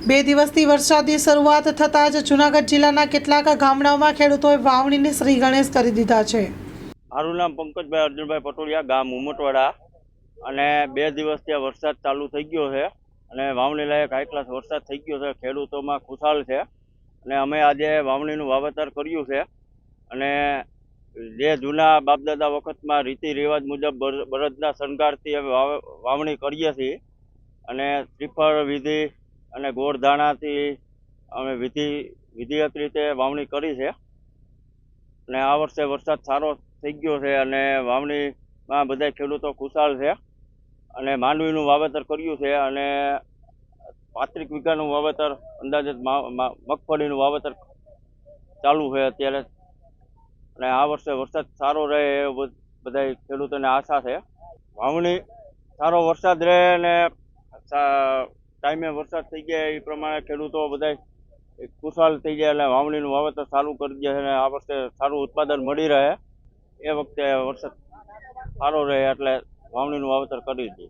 બે દિવસથી વરસાદની શરૂઆત થતાં જ જૂનાગઢ જિલ્લાના કેટલાક ગામડાઓમાં ખેડૂતોએ વાવણીને શ્રી ગણેશ કરી દીધા છે। મારું નામ પંકજભાઈ અર્જુનભાઈ પટોળિયા, ગામ ઉમટવાડા। અને 2 દિવસથી આ વરસાદ ચાલુ થઈ ગયો છે અને વાવણી લાયક હાઈ ક્લાસ વરસાદ થઈ ગયો છે। ખેડૂતોમાં ખુશાલ છે અને અમે આજે વાવણીનું વાવેતર કર્યું છે અને જે જૂના બાપદાદા વખતમાં રીતિ રિવાજ મુજબ બળદના શણગારથી અમે વાવણી કરીએ છીએ અને શ્રીફળ વિધિ અને ગોળ ધાણાથી અમે વિધિવત રીતે વાવણી કરી છે અને આ વર્ષે વરસાદ સારો થઈ ગયો છે અને વાવણીમાં બધા ખેડૂતો ખુશાલ છે અને માંડવીનું વાવેતર કર્યું છે અને 35 વીઘાનું વાવેતર, અંદાજે મગફળીનું વાવેતર ચાલુ છે અત્યારે અને આ વર્ષે વરસાદ સારો રહે એ બધા ખેડૂતોને આશા છે। વાવણી સારો વરસાદ રહે અને ટાઈમે વરસાદ થઈ જાય એ પ્રમાણે ખેડૂતો બધા ખુશાલ થઈ જાય એટલે વાવણીનું વાવેતર ચાલુ કરી દે અને આ વર્ષે સારું ઉત્પાદન મળી રહે એ વખતે વરસાદ સારો રહે એટલે વાવણીનું વાવેતર કરી દઈએ।